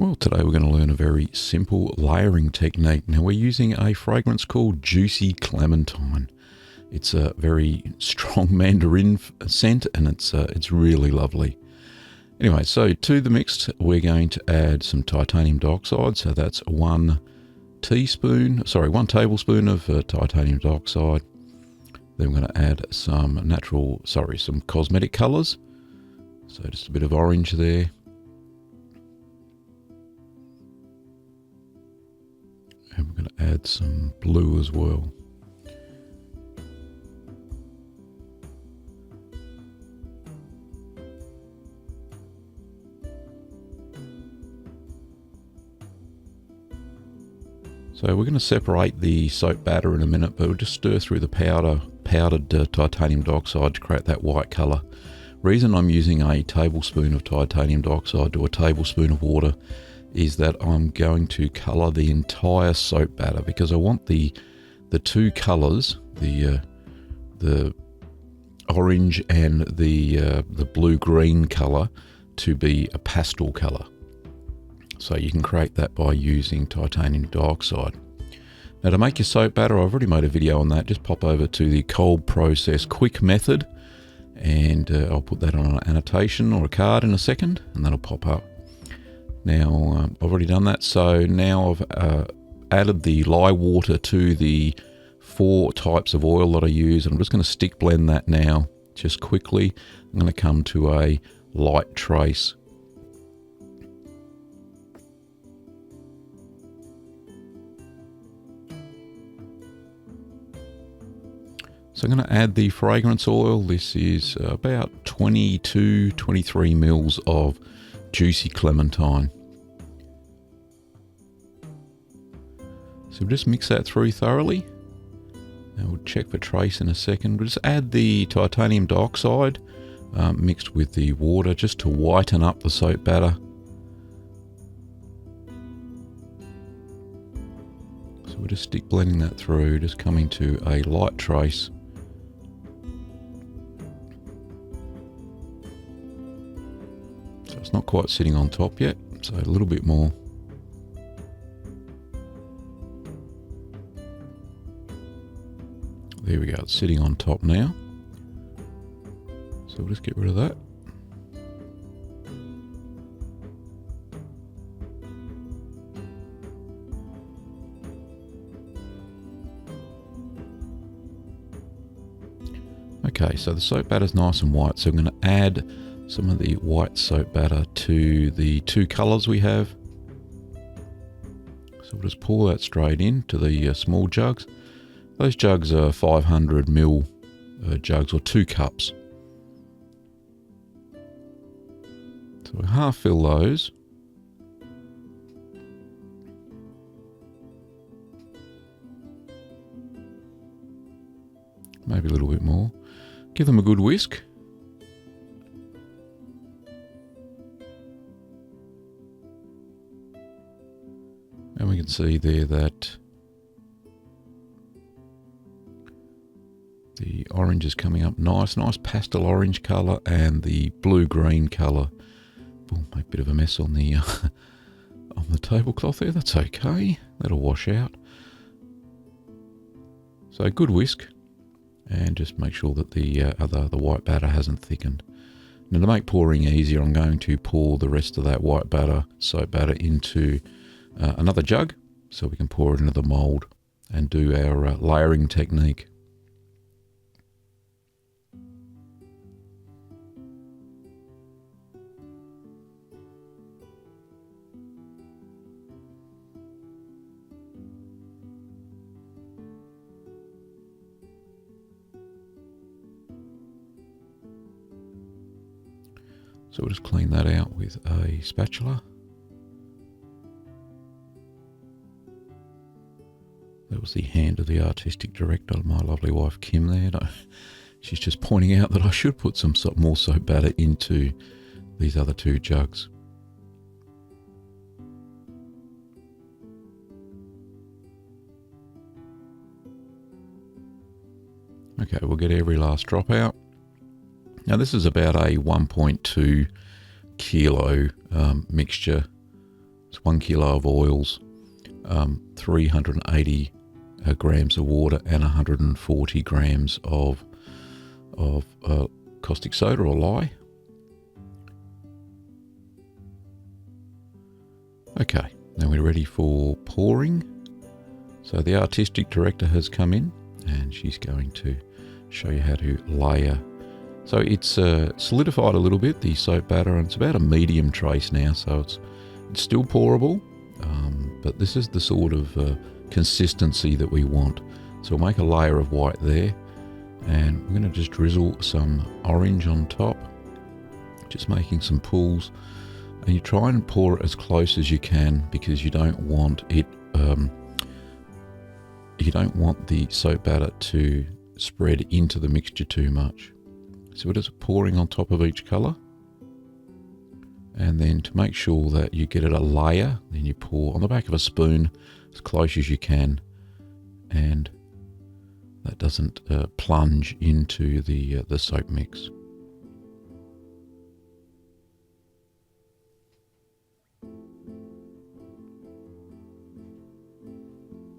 Well, today we're going to learn a very simple layering technique. Now we're using a fragrance called Juicy Clementine. It's a very strong mandarin scent and it's really lovely. Anyway, so to the mix we're going to add some titanium dioxide. So that's 1 tablespoon of titanium dioxide. Then we're going to add some some cosmetic colours. So just a bit of orange there. And we're going to add some blue as well. So we're going to separate the soap batter in a minute, but we'll just stir through the powdered titanium dioxide to create that white colour. Reason I'm using a tablespoon of titanium dioxide to a tablespoon of water is that I'm going to colour the entire soap batter, because I want the two colours, the orange and the blue-green colour, to be a pastel colour. So you can create that by using titanium dioxide. Now to make your soap batter, I've already made a video on that. Just pop over to the cold process quick method, and I'll put that on an annotation or a card in a second, and that'll pop up. Now, I've already done that, so now I've added the lye water to the 4 types of oil that I use. I'm just going to stick blend that now, just quickly. I'm going to come to a light trace. So I'm going to add the fragrance oil. This is about 23 mils of Juicy Clementine. So we'll just mix that through thoroughly, and we'll check for trace in a second. We'll just add the titanium dioxide mixed with the water just to whiten up the soap batter. So we'll just stick blending that through, just coming to a light trace. So it's not quite sitting on top yet, so a little bit more. There we go, it's sitting on top now. So we'll just get rid of that. Okay, so the soap batter is nice and white, so I'm going to add some of the white soap batter to the 2 colours we have. So we'll just pour that straight into the small jugs. Those jugs are 500 ml jugs, or 2 cups. So we'll half fill those. Maybe a little bit more. Give them a good whisk. And we can see there that the orange is coming up nice pastel orange colour, and the blue-green colour. Oh, make a bit of a mess on the on the tablecloth there. That's okay. That'll wash out. So good whisk, and just make sure that the white batter hasn't thickened. Now to make pouring easier, I'm going to pour the rest of that white batter, soap batter, into another jug, so we can pour it into the mould and do our layering technique. So we'll just clean that out with a spatula. That was the hand of the artistic director, my lovely wife Kim there. She's just pointing out that I should put some more soap batter into these other 2 jugs. Okay, we'll get every last drop out. Now this is about a 1.2 kilo mixture. It's 1 kilo of oils, 380 grams of water, and 140 grams of caustic soda or lye. Okay, now we're ready for pouring. So the artistic director has come in and she's going to show you how to layer. So it's solidified a little bit, the soap batter, and it's about a medium trace now, so it's still pourable, but this is the sort of consistency that we want. So we'll make a layer of white there, and we're going to just drizzle some orange on top, just making some pools. And you try and pour it as close as you can, because you don't want it you don't want the soap batter to spread into the mixture too much. So we're just pouring on top of each colour, and then to make sure that you get it a layer, then you pour on the back of a spoon as close as you can, and that doesn't plunge into the soap mix.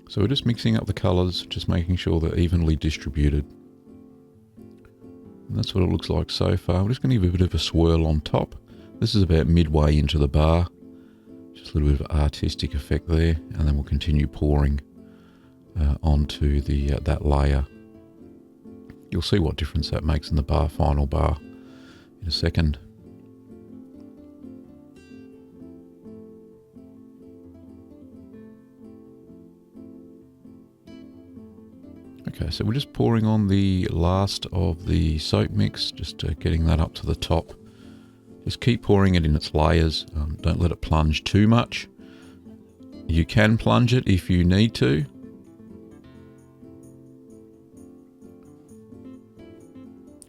So we're just mixing up the colours, just making sure they're evenly distributed. And that's what it looks like so far. We're just going to give a bit of a swirl on top. This is about midway into the bar. Just a little bit of artistic effect there, and then we'll continue pouring onto that layer. You'll see what difference that makes in the final bar in a second. Okay, so we're just pouring on the last of the soap mix, just getting that up to the top. Just keep pouring it in its layers. Don't let it plunge too much. You can plunge it if you need to.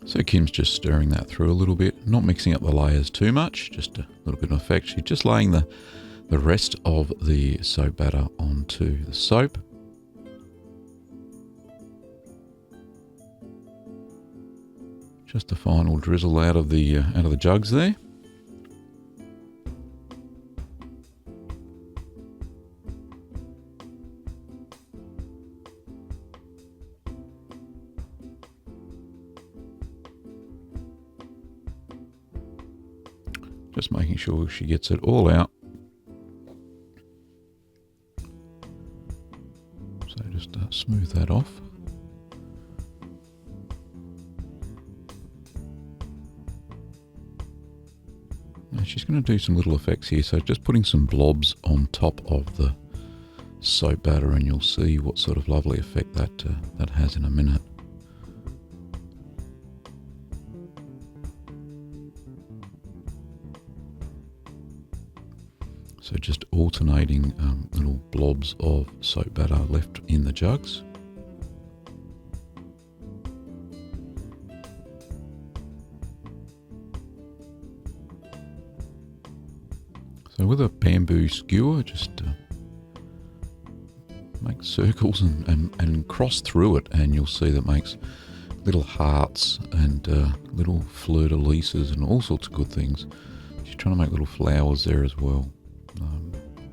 So Kim's just stirring that through a little bit, not mixing up the layers too much, just a little bit of effect. She's just laying the rest of the soap batter onto the soap. Just a final drizzle out of the jugs there. Just making sure she gets it all out. So just smooth that off. She's going to do some little effects here, so just putting some blobs on top of the soap batter, and you'll see what sort of lovely effect that has in a minute. So just alternating little blobs of soap batter left in the jugs. So with a bamboo skewer, just make circles and cross through it, and you'll see that makes little hearts and little fleur-de-lises and all sorts of good things. She's trying to make little flowers there as well.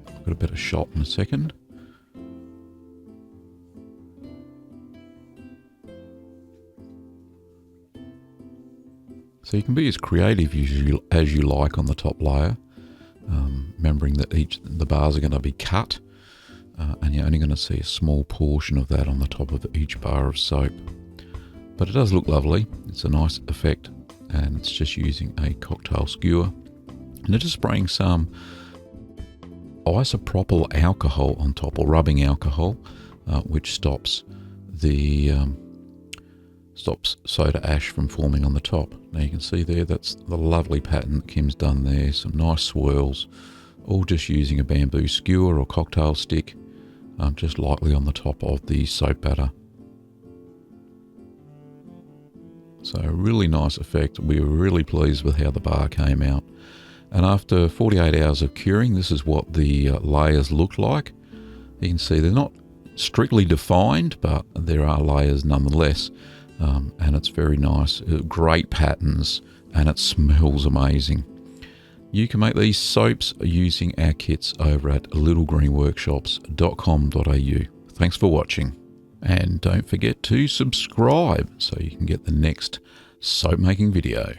I've got a better shot in a second. So you can be as creative as you like on the top layer. Remembering that the bars are going to be cut, and you're only going to see a small portion of that on the top of each bar of soap. But it does look lovely. It's a nice effect, and it's just using a cocktail skewer. And it's just spraying some isopropyl alcohol on top, or rubbing alcohol, which stops soda ash from forming on the top. Now you can see there, that's the lovely pattern that Kim's done there. Some nice swirls, all just using a bamboo skewer or cocktail stick, just lightly on the top of the soap batter. So a really nice effect. We were really pleased with how the bar came out. And after 48 hours of curing, this is what the layers look like. You can see they're not strictly defined, but there are layers nonetheless. And it's very nice, great patterns, and it smells amazing. You can make these soaps using our kits over at littlegreenworkshops.com.au. Thanks for watching. And don't forget to subscribe so you can get the next soap making video.